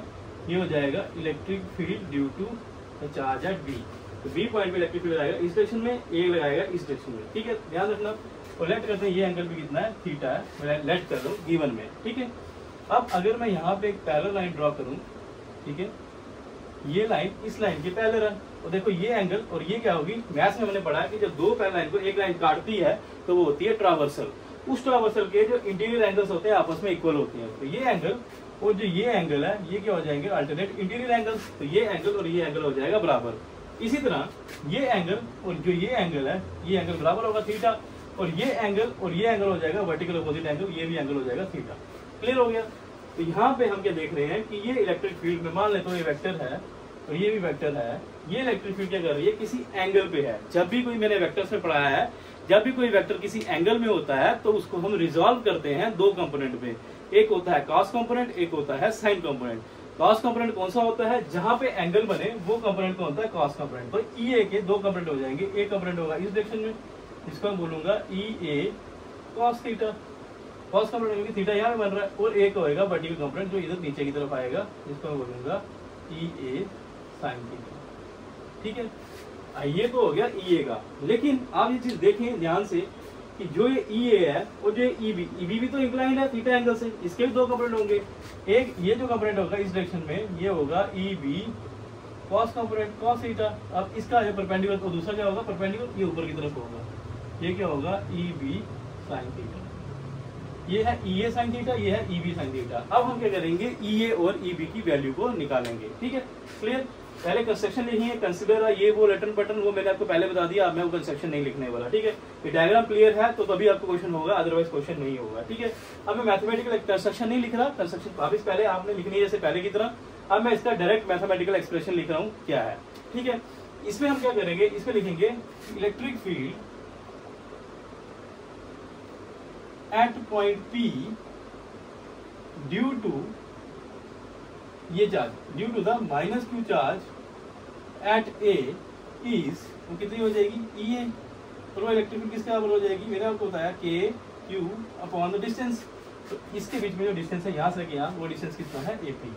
ये हो जाएगा electric field due to the charge at B. तो बी पॉइंट पे इलेक्ट्रिक फील्ड लगाएगा इस डायरेक्शन में, ए लगाएगा इस डायरेक्शन में। ठीक है, ध्यान रखना। और लेट करते हैं, ये एंगल भी कितना है, थीटा है, मैं लेट कर रहा हूँ गिवन में। ठीक है, अब अगर मैं यहाँ पे एक पैरेलल लाइन ड्रॉ करूँ, ठीक है, ये लाइन इस लाइन के पैरेलल है, और देखो ये एंगल और ये क्या होगी, मैथ्स में हमने पढ़ा है कि जब दो पैरेलल लाइन को एक लाइन काटती है तो वो होती है ट्रावर्सल। उस ट्रावर्सल के जो इंटीरियर एंगल्स होते हैं आपस में इक्वल होती हैं। तो ये एंगल और जो ये एंगल है, ये क्या हो जाएंगे, अल्टरनेट इंटीरियर एंगल्स। तो ये एंगल और ये एंगल हो जाएगा बराबर। इसी तरह ये एंगल और जो ये एंगल है, ये एंगल बराबर होगा थीटा, और ये एंगल हो जाएगा वर्टिकल अपोजिट एंगल, ये भी एंगल हो जाएगा थीटा। क्लियर हो गया। तो यहाँ पे हम क्या देख रहे हैं कि ये इलेक्ट्रिक फील्ड में मान लेते हो ये वेक्टर है और ये भी वेक्टर है, ये इलेक्ट्रिक फील्ड क्या कर रही है, किसी एंगल पे है। जब भी कोई, मैंने वेक्टर्स में पढ़ाया है, जब भी कोई वेक्टर किसी एंगल में होता है तो उसको हम रिजॉल्व करते हैं दो कंपोनेंट में, एक होता है कॉस कंपोनेंट, एक होता है साइन कंपोनेंट। कॉस कंपोनेंट कौन सा होता है, जहां पे एंगल बने वो कंपोनेंट कौन होता है, कॉस कंपोनेंट। तो ई ए के दो कंपोनेंट हो जाएंगे, एक कंपोनेंट होगा इस डायरेक्शन में, इसको मैं बोलूंगा ई ए कॉस थीटा, कॉस कंपोनेंट क्योंकि थीटा यहाँ बन रहा है, और एक होएगा वर्टिकल कंपोनेंट जो इधर नीचे की तरफ आएगा, जिसको मैं बोलूंगा ई ए साइन थीटा। ठीक है, ये तो हो गया ई ए का। लेकिन आप ये चीज देखें ध्यान से कि जो ये ई ए है और जो ई बी भी तो इंक्लाइंड है थीटा एंगल से, इसके भी दो कंपोनेंट होंगे। एक ये जो कंपोनेंट होगा इस डायरेक्शन में, ये होगा E B cos component cos theta. अब इसका है परपेंडिकुलर, तो दूसरा क्या होगा परपेंडिकुलर, ये ऊपर की तरफ होगा, ये क्या होगा ई बी साइन थीटा। ये है ई ए साइन थीटा, ये है ई बी साइन थीटा। अब हम क्या करेंगे, ई ए और ई बी की वैल्यू को निकालेंगे। ठीक है, क्लियर। पहले कंस्ट्रक्शन लिखी है, कंसीडर ये वो लेटन बटन, वो मैंने आपको पहले बता दिया, अब मैं वो कंस्ट्रक्शन नहीं लिखने वाला। ठीक है, ये डायग्राम क्लियर है तो तभी आपको क्वेश्चन होगा, अदरवाइज क्वेश्चन नहीं होगा। ठीक है, अब मैं मैथमेटिकल कंस्ट्रक्शन नहीं लिख रहा, कंस्ट्रक्शन वापिस पहले आपने लिखनी है जैसे पहले की तरह। अब मैं इसका डायरेक्ट मैथमेटिकल एक्सप्रेशन लिख रहा हूँ क्या है। ठीक है, इसमें हम क्या करेंगे, इसमें लिखेंगे electric field at point P due to ये charge, due to the minus Q charge at A is, वो कितनी हो जाएगी ई ए, और वो इलेक्ट्रिक फील्ड किसके बराबर हो जाएगी, मैंने आपको बताया के क्यू अपॉन द डिस्टेंस। तो इसके बीच में जो डिस्टेंस है यहाँ से लेके यहाँ, वो डिस्टेंस कितना है ए पी,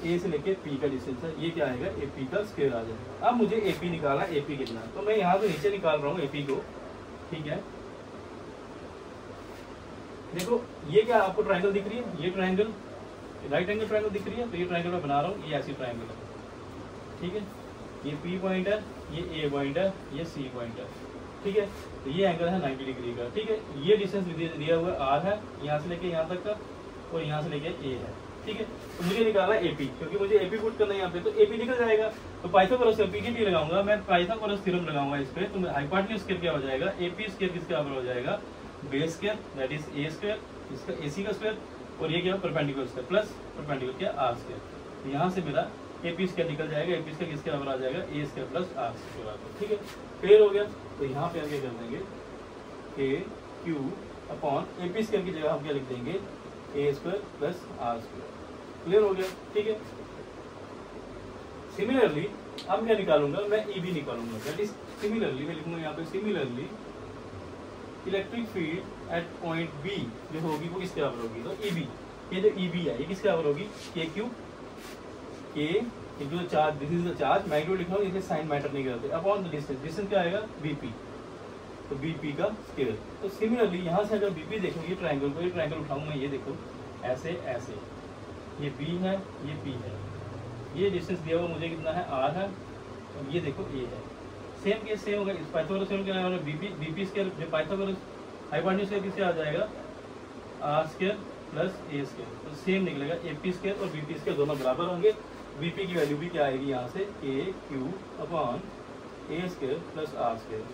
ए से लेके पी का डिस्टेंस है, ये क्या आएगा ए पी का स्क्वायर आ जाएगा। अब मुझे ए पी निकालना, ए पी कितना, तो मैं यहाँ से नीचे निकाल रहा हूँ ए पी को। ठीक है, देखो ये क्या आपको ट्रायंगल दिख रही है, ये ट्रायंगल राइट एंगल ट्रायंगल दिख रही है, तो ये ट्रायंगल मैं बना रहा हूँ, ये ऐसी ट्रायंगल है। ठीक है, ये P पॉइंट है, ये A पॉइंट है, ये C पॉइंट है। ठीक है, तो ये एंगल है 90 डिग्री का। ठीक है, ये डिस्टेंस दिया हुआ R है, यहाँ से लेके यहाँ तक का, और यहाँ से लेके A है। ठीक है, तो मुझे निकालना है AP, क्योंकि मुझे AP पुट करना है यहाँ पे, तो AP निकल जाएगा। तो पाइथागोरस PGT लगाऊंगा मैं, पाइथागोरस थ्योरम लगाऊंगा इस पे, तो हाइपोटेन्यूज स्क्वायर क्या हो जाएगा, AP स्क्वायर किसके बराबर हो जाएगा, base square that is A square, इसका AC का स्क्वायर, और ये क्या परपेंडिकुलर स्क्वायर प्लस परपेंडिकुलर क्या R स्क्वायर। तो यहाँ से मेरा AP स्क्वायर निकल जाएगा, AP स्क्वायर किसके बराबर आ जाएगा, A square plus R square. ठीक है, क्लियर हो गया। तो यहाँ पे हम क्या कर देंगे, K Q upon AP square की जगह हम क्या लिख देंगे, A square plus R square. Clear हो गया। ठीक है, सिमिलरली अब क्या निकालूंगा, मैं EB निकालूंगा, दैट इज सिमिलरली मैं लिखूंगा यहाँ पे, similarly electric field at point B जो होगी वो किसके बराबर होगी, तो EB, ये जो EB है ये किसके बराबर होगी, के क्यू, के जो charge, this is the charge, magnitude लिख रहा हूँ, इसे साइन मैटर नहीं करते, अपॉन द डिस्टेंस, डिस्टेंस क्या आएगा BP, तो BP का स्क्वायर। तो सिमिलरली यहाँ से अगर BP देखोगे ट्रायंगल को, ये ट्रायंगल उठाऊँ मैं, ये देखो ऐसे ऐसे, ये B है, ये P है, ये डिस्टेंस दिया हुआ मुझे कितना है R है, और ये देखो A है। सेम केस सेम होगा, इस पाइथागोरस थ्योरम क्या है, बीपी स्क्वायर जो पाइथागोरस हाइपोटेन्यूज स्क्वायर किससे आ जाएगा, R square plus A square, तो सेम निकलेगा, AP स्क्वायर और BP स्क्वायर दोनों बराबर होंगे। BP की वैल्यू भी क्या आएगी यहाँ से, A Q upon A square plus R square.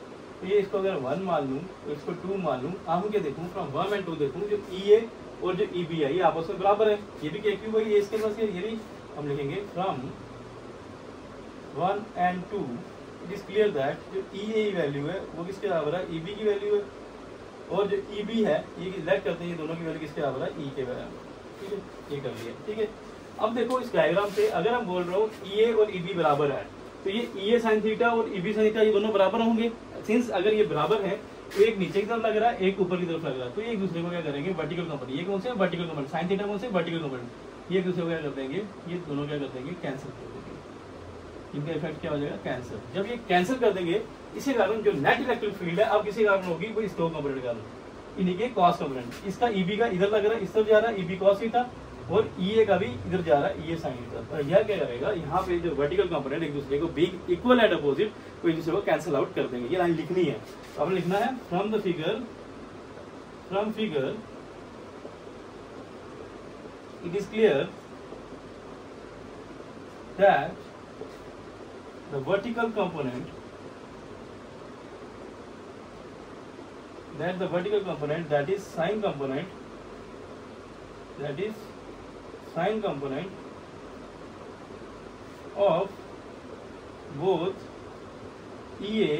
तो ये इसको अगर 1 मान लूँ तो इसको 2 मान लूँ, अब क्या देखूँ फ्रॉम 1 एंड 2 देखूँ, जो EA और जो EB है ये आपस में बराबर है, ये भी क्या क्यों भाई, इसके पास ये भी हम लिखेंगे from 1 and 2 it is clear that जो EA वैल्यू है वो किसके बराबर है, EB की वैल्यू है, और जो EB है ये लेट करते हैं, ये दोनों की वैल्यू किसके बराबर है, E के बराबर। ठीक है, ये कर लिया। ठीक है, अब देखो इस डायग्राम से अगर हम बोल रहा हूँ EA और EB बराबर है, तो ये EA sin थीटा और EB sin थीटा ये दोनों बराबर होंगे। सिंस अगर ये बराबर है तो एक नीचे की तरफ लग रहा है, एक ऊपर की तरफ लग रहा है, तो ये एक दूसरे को क्या करेंगे, वर्टिकल कंपोनेंट। ये कौन से वर्टिकल कंपोनेंट, sin थीटा कौन से वर्टिकल कंपोनेंट, ये एक दूसरे को क्या कर देंगे, ये दोनों क्या कर देंगे, कैंसिल कर देंगे। इनका इफेक्ट क्या हो जाएगा, कैंसिल। जब ये कैंसिल कर देंगे, इसी कारण जो नेट इलेक्ट्रिक फील्ड है अब किसी कारण होगी, वो स्टोक कंपोनेंट के कारण, इन्हीं के कॉस कंपोनेंट। इसका EB का इधर लग रहा है, इस तरफ जा रहा है EB कॉस थीटा, और EA का भी इधर जा रहा है EA sin थीटा। तो यह क्या करेगा, यहाँ पे जो वर्टिकल कंपोनेंट एक दूसरे को बीइंग इक्वल एंड अपोजिट वो एक दूसरे को कैंसिल आउट कर देंगे। ये लाइन लिखनी है, तो हमने लिखना है from figure it is clear that the vertical component that is sine component of both EA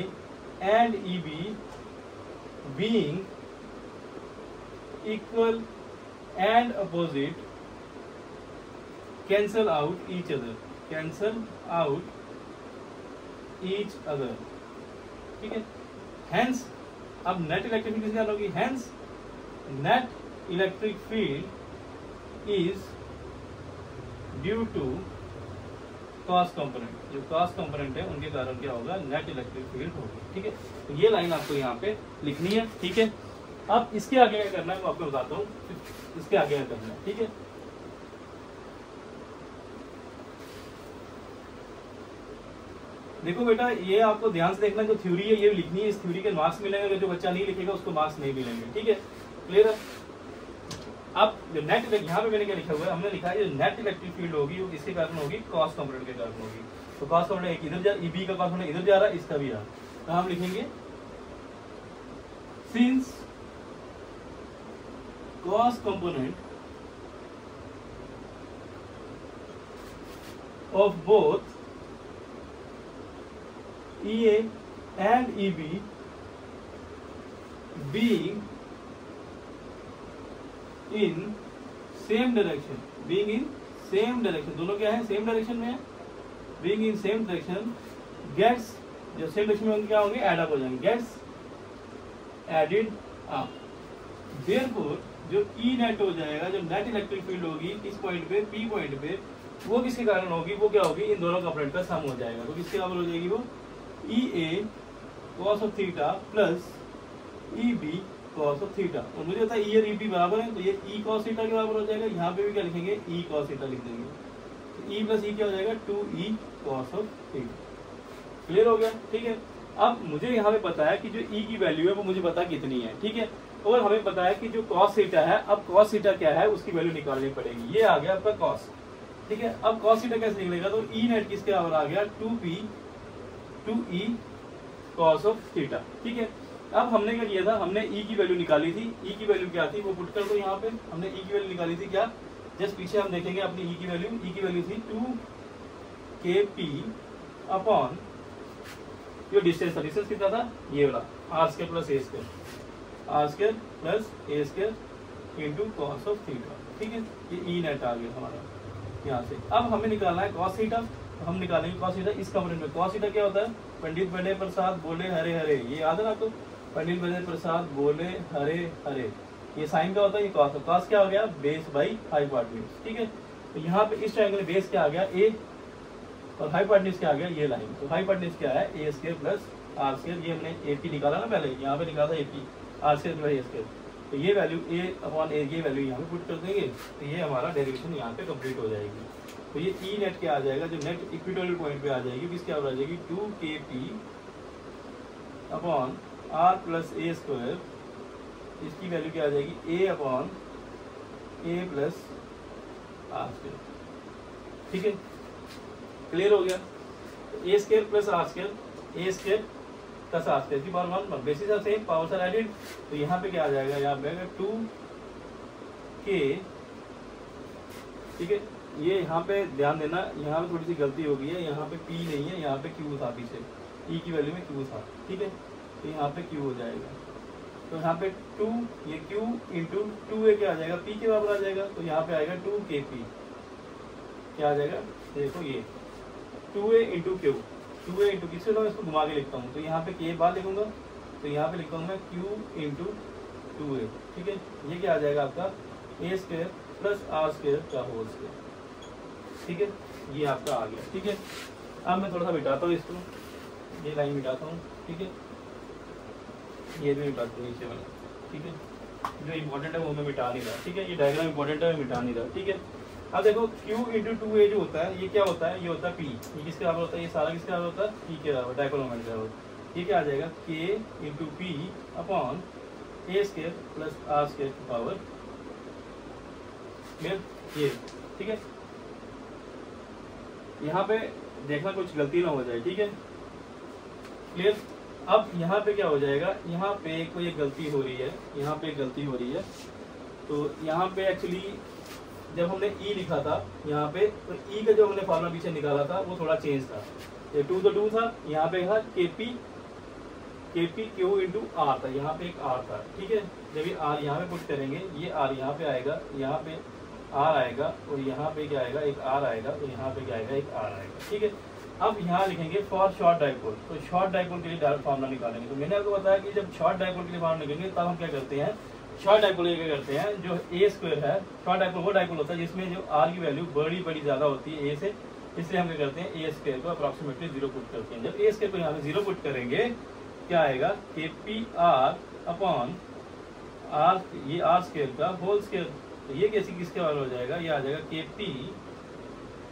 and EB being equal and opposite cancel out each other। ठीक है, hence अब नेट इलेक्ट्रिक फील्ड किसकी होगी, hence net electric field is due to cos component. जो cos component है उनके कारण क्या होगा, नेट इलेक्ट्रिक फील्ड होगी। ठीक है, तो ये लाइन आपको यहाँ पे लिखनी है। ठीक है, अब इसके आगे क्या करना है मैं आपको बताता हूँ, इसके आगे क्या करना है। ठीक है, देखो बेटा, ये आपको ध्यान से देखना, जो थ्योरी है ये लिखनी है, इस थ्योरी के मार्क्स मिलेंगे, जो बच्चा नहीं लिखेगा उसको मार्क्स नहीं मिलेंगे। ठीक है, क्लियर है। अब जो नेट, यहाँ पे मैंने क्या लिखा हुआ है, हमने लिखा है जो नेट इलेक्ट्रिक फील्ड होगी वो किसके कारण होगी, कॉस कंपोनेंट के कारण होगी। तो कॉस कंपोनेंट एक इधर जा, EB का कॉस कंपोनेंट इधर जा रहा है, इसका भी आ, तो हम लिखेंगे since cos component of both EA and EB being in same direction, दोनों क्या है, सेम डायरेक्शन में है, being in same direction gets, जो सेम डायरेक्शन में क्या होंगे, एड अप हो जाएंगे, गेट्स एडेड अप। देयरफॉर जो E नेट हो जाएगा, जो नेट इलेक्ट्रिक फील्ड होगी इस पॉइंट पे, P पॉइंट पे, वो किसके कारण होगी, वो क्या होगी, इन दोनों कंपोनेंट का सम हो जाएगा। तो किसके बराबर हो जाएगी वो, EA cos of theta plus EB cos of theta। और मुझे पता है E और EB बराबर है, तो ये E cos theta के बराबर हो जाएगा। यहाँ पे भी क्या लिखेंगे, E cos theta लिख देंगे, तो E प्लस E क्या हो जाएगा, 2E cos of theta। Clear हो गया। ठीक है, अब मुझे यहाँ पे पता है कि जो E की वैल्यू है वो मुझे पता कितनी है। ठीक है, और हमें पता है कि जो cos theta है, अब cos theta क्या है उसकी वैल्यू निकालनी पड़ेगी। ये आ गया आपका cos। ठीक है, अब cos theta कैसे निकलेगा, तो E नेट किसके बराबर आ गया, 2E cos of theta। ठीक है, अब हमने क्या किया था, हमने E की वैल्यू निकाली थी। E की वैल्यू क्या थी वो पुट कर दो यहाँ पे, हमने E की वैल्यू निकाली थी क्या, जस्ट पीछे हम देखेंगे अपनी E की वैल्यू थी 2kp अपॉन जो डिस्टेंस था, डिस्टेंस कितना था, ये वाला r² plus a² into cos of theta। ठीक है, ये E नेट आ गया हमारा यहाँ से। अब हमें निकालना है cos थीटा, हम निकालेंगे cos थीटा। इस कंपोनेंट में cos थीटा क्या होता है, पंडित बने प्रसाद बोले हरे हरे, ये याद है ना आपको, पंडित बने प्रसाद बोले हरे हरे। ये साइन का होता है, ये cos क्या हो गया, बेस बाई हाइपोटेन्यूज। ठीक है, तो यहाँ पे इस ट्रायंगल बेस क्या आ गया, a, और हाइपोटेन्यूज क्या आ गया, ये लाइन। तो हाइपोटेन्यूज क्या है, a² प्लस r², ये हमने AP निकाला ना पहले, यहाँ पे निकाला AP, r² प्लस a²। तो ये वैल्यू a अपॉन a, ये वैल्यू यहाँ पे पुट कर देंगे, तो ये हमारा डेरिवेशन यहाँ पे कंप्लीट हो जाएगी। तो ये E नेट क्या आ जाएगा, जो नेट इक्विटोरियल पॉइंट पे आ जाएगी, किसके बराबर आ जाएगी, 2kp upon r plus a², इसकी वैल्यू क्या आ जाएगी, a upon a plus r²। ठीक है, क्लियर हो गया। a² plus r², a² plus R square की power 1 basis of same powers are added, तो यहाँ पे क्या आ जाएगा, यहाँ पे 2k, ठीक है। ये यहाँ पे ध्यान देना, यहाँ पे थोड़ी सी गलती हो गई है, यहाँ पे p नहीं है, यहाँ पे q था पीछे, e की वैल्यू में q था, ठीक है, तो यहाँ पे q हो जाएगा, तो यहाँ पे 2 ये q इंटू 2a क्या आ जाएगा, p के बराबर आ जाएगा, तो यहाँ पे आएगा 2kp, क्या आ जाएगा, देखो ये 2a into q, 2a into q से मैं इसको घुमा के लिखता हूँ, तो यहाँ पे k बाद लिखूंगा, तो यहाँ पे लिखता हूँ मैं q इंटू 2a, ठीक है। ये क्या आ जाएगा आपका a square plus R square का होल स्क्वायर, ठीक है, ये आपका आ गया, ठीक है। अब मैं थोड़ा सा मिटाता हूँ इसको, ये लाइन मिटाता हूँ, ठीक है, ये भी मिटाता हूँ नीचे वाला, ठीक है, जो इम्पोर्टेंट है वो मैं मिटा नहीं रहा, ठीक है, ये डायग्राम इम्पोर्टेंट है, मैं मिटा नहीं रहा, ठीक है। अब देखो q इंटू 2a जो होता है, ये क्या होता है, ये होता है p, ये किसके बराबर होता है, ये सारा किसके बराबर होता है, p के बराबर, डाइपोल मोमेंट के बराबर। ये क्या आ जाएगा, k into p upon a square plus R square की पावर, ये, ठीक है। यहाँ पे देखना कुछ गलती ना हो जाए, ठीक है, क्लियर। अब यहाँ पे क्या हो जाएगा, यहाँ पे कोई एक गलती हो रही है, यहाँ पे एक गलती हो रही है, तो यहाँ पे एक्चुअली जब हमने ई लिखा था यहाँ पे, तो ई का जो हमने फॉर्मूला पीछे निकाला था वो थोड़ा चेंज था, ये 2 तो 2 था, यहाँ पे था केपी क्यू इंटू आर था, यहाँ पे एक आर था, ठीक है। जब ये आर यहाँ पे पुट करेंगे, ये आर यहाँ पे आएगा, यहाँ पे आर आएगा, और यहाँ पे क्या आएगा, एक आर आएगा, और यहाँ पे क्या आएगा, एक आर आएगा, ठीक है। अब यहाँ लिखेंगे फॉर शॉर्ट डाइपोल, तो शॉर्ट डाइपोल के लिए फॉर्मूला निकालेंगे। तो मैंने आपको बताया कि जब शॉर्ट डाइपोल के लिए फॉर्मूला निकालेंगे तब हम क्या करते हैं, शॉर्ट डाइपोल क्या करते हैं, जो ए स्क्वायर है, शॉर्ट डाइपोल वो डाइपोल होता है जिसमें जो आर की वैल्यू बड़ी ज्यादा होती है ए से, इसलिए हम क्या करते हैं ए स्क्वायर को अप्रोक्सीमेटली 0 पुट करते हैं। जब ए स्क्वायर को यहाँ पे 0 पुट करेंगे, क्या आएगा, के पी आर अपॉन आर, ये आर स्क्वायर का होल स्क्वायर, तो ये कैसे किसके बराबर हो जाएगा, ये आ जाएगा के पी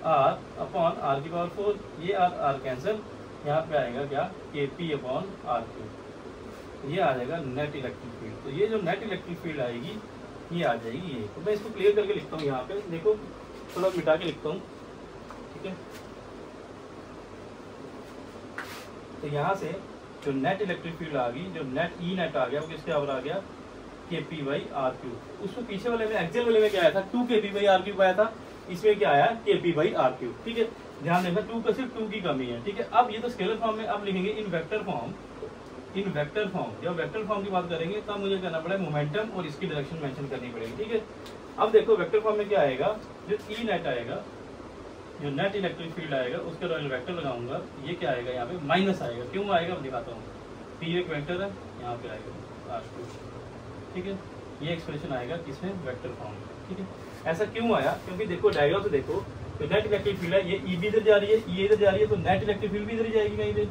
आर अपॉन आर की पावर 4, ये आर कैंसिल, यहाँ पे आएगा क्या, के पी अपॉन आर क्यू, ये आ जाएगा नेट इलेक्ट्रिक फील्ड। तो ये जो नेट इलेक्ट्रिक फील्ड आएगी ये आ जाएगी ये, तो मैं इसको क्लियर करके लिखता हूँ, यहाँ पे देखो थोड़ा मिटा के लिखता हूँ, ठीक है। तो यहाँ से जो नेट इलेक्ट्रिक फील्ड आ गई, जो नेट ई नेट आ गया वो किसके बराबर आ गया, के पी बाई आर क्यू। उसको पीछे वाले में एक्सेल वाले में क्या आया था, 2 के पी बाई आर क्यू आया था, इसमें क्या आया, के पी बाई आर क्यू, ठीक है। ध्यान देना 2 का सिर्फ 2 की कमी है, ठीक है। अब ये तो स्केलर फॉर्म में, अब लिखेंगे इन वेक्टर फॉर्म, इन वेक्टर फॉर्म। जब वेक्टर फॉर्म की बात करेंगे तब मुझे करना पड़ेगा मोमेंटम और इसकी डायरेक्शन मेंशन करनी पड़ेगी, ठीक है। अब देखो वेक्टर फॉर्म में क्या आएगा, जो ई नेट आएगा, जो नेट इलेक्ट्रिक फील्ड आएगा उसके रॉयल वेक्टर लगाऊंगा, ये क्या आएगा, यहाँ पे माइनस आएगा, क्यों आएगा मैं दिखाता हूँ। पी एक वेक्टर है, यहाँ पे आएगा आर टू, ठीक है। ये एक्सप्रेशन आएगा किसमें, वेक्टर फॉर्म में, ठीक है। ऐसा क्यों आया, क्योंकि देखो डायग्राम से देखो, तो नेट इलेक्ट्रिक फील्ड है, ये ई भी इधर जा रही है, ये इधर जा रही है, तो नेट इलेक्ट्रिक फील्ड भी इधर ही जाएगी कहीं पे,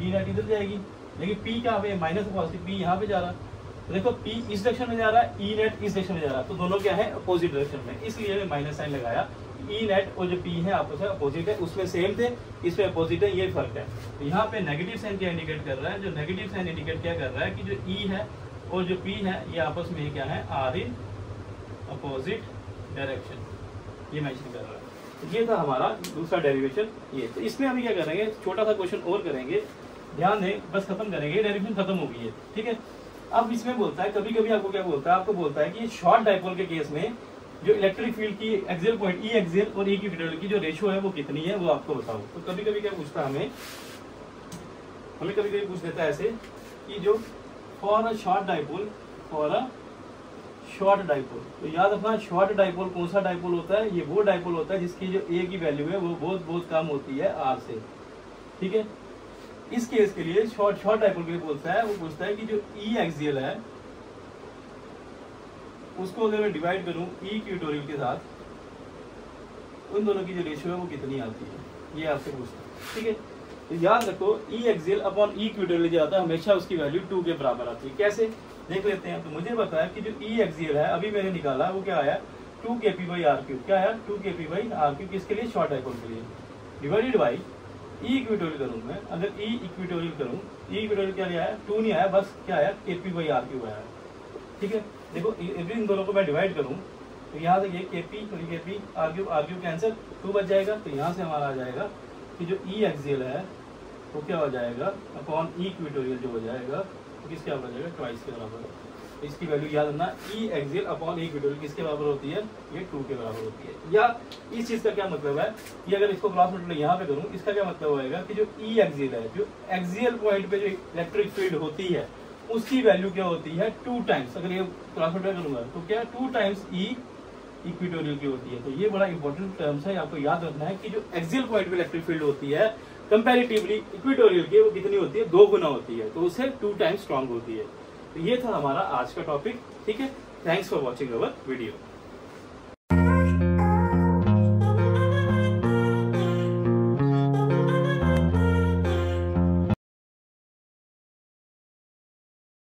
ई नेट इधर जाएगी, लेकिन पी कहाँ पे, माइनस पॉजिटिव, पी यहाँ पे जा रहा है, तो देखो पी इस डायरेक्शन में जा रहा है, ई नेट इस डायरेक्शन में जा रहा है, तो दोनों क्या है, अपोजिट डायरेक्शन में, इसलिए माइनस साइन लगाया। ई नेट और जो पी है आपस में अपोजिट है, उसमें सेम थे, इसमें अपोजिट है, ये फर्क है। तो यहाँ पे नेगेटिव साइन क्या इंडिकेट कर रहा है, जो नेगेटिव साइन इंडिकेट क्या कर रहा है कि जो ई है और जो पी है ये आपस में क्या है, आर इन अपोजिट डायरेक्शन, ये मेंशन कर रहा है। तो ये था हमारा दूसरा डेरिवेशन ये। तो इसमें अभी क्या करेंगे, छोटा सा क्वेश्चन और करेंगे, ध्यान दें, बस खत्म करेंगे, डेरिवेशन खत्म हो गई है, ठीक है। अब इसमें बोलता है, कभी कभी आपको क्या बोलता है, आपको बोलता है कि शॉर्ट डाइपोल के केस में जो इलेक्ट्रिक फील्ड की एक्सियल पॉइंट ई एक्सियल और ई इक्विटोरियल की जो रेशियो है वो कितनी है, वो आपको बताओ। तो कभी कभी क्या पूछता है हमें कभी कभी पूछ देता है ऐसे कि जो for a short dipole, for a short dipole, तो याद रखना शॉर्ट डाइपोल कौन सा डाइपोल होता है, ये वो डाइपोल होता है जिसकी जो ए की वैल्यू है वो बहुत कम होती है आर से, ठीक है। इस केस के लिए शॉर्ट डाइपोल के लिए बोलता है, वो पूछता है कि जो ई एक्सियल है उसको अगर मैं डिवाइड करूं ई इक्विटोरियल के साथ, उन दोनों की जो रेशियो है वो कितनी आती है, ये आपसे पूछता है, ठीक है। तो याद रखो ई एक्सियल अपॉन ई इक्विटोरियल जो आता है हमेशा उसकी वैल्यू 2 के बराबर आती है। कैसे देख लेते हैं। तो मुझे बताया कि जो ई एक्सियल है अभी मैंने निकाला, वो क्या आया, 2 kp बाई आर क्यूब, क्या आया 2 kp बाई आर क्यूब, किसके लिए, शॉर्ट डाइपोल के लिए, डिवाइडेड बाई ई इक्विटोरियल करूँ मैं, अगर ई इक्विटोरियल करूँ, ई इक्विटोरियल क्या आया, 2 नहीं आया, बस क्या आया kp बाई आर क्यूब आया, ठीक है। देखो इन दोनों को मैं डिवाइड करूँ तो यहाँ से ये kp आर क्यूब कैंसिल, 2 बच जाएगा। तो यहाँ से हमारा आ जाएगा कि जो ई एक्सियल है तो क्या हो जाएगा अपॉन इक्वेटोरियल जो हो जाएगा तो किसके बराबर हो जाएगा, ट्वाइस के बराबर। इसकी वैल्यू याद रखना, ई एक्सियल अपॉन इक्वेटोरियल किसके बराबर होती है, ये 2 के बराबर होती है। या इस चीज का क्या मतलब है कि अगर इसको क्रॉस मल्टीप्लाई यहाँ पे करूँ, इसका क्या मतलब होएगा कि जो ई एक्सियल है, जो एक्सियल पॉइंट पे जो इलेक्ट्रिक फील्ड होती है उसकी वैल्यू क्या होती है 2 टाइम्स। अगर ये क्रॉस मल्टीप्लाई करूंगा तो क्या 2 टाइम्स ई इक्वेटोरियल की होती है। तो ये बड़ा इंपॉर्टेंट टर्म्स है, आपको याद रखना है कि जो एक्सियल पॉइंट पे इलेक्ट्रिक फील्ड होती है कंपैरेटिवली इक्वेटोरियल के वो कितनी होती है, 2 गुना होती है, तो उससे 2 टाइम्स स्ट्रांग होती है। तो ये था हमारा आज का टॉपिक। ठीक है, thanks for watching our video.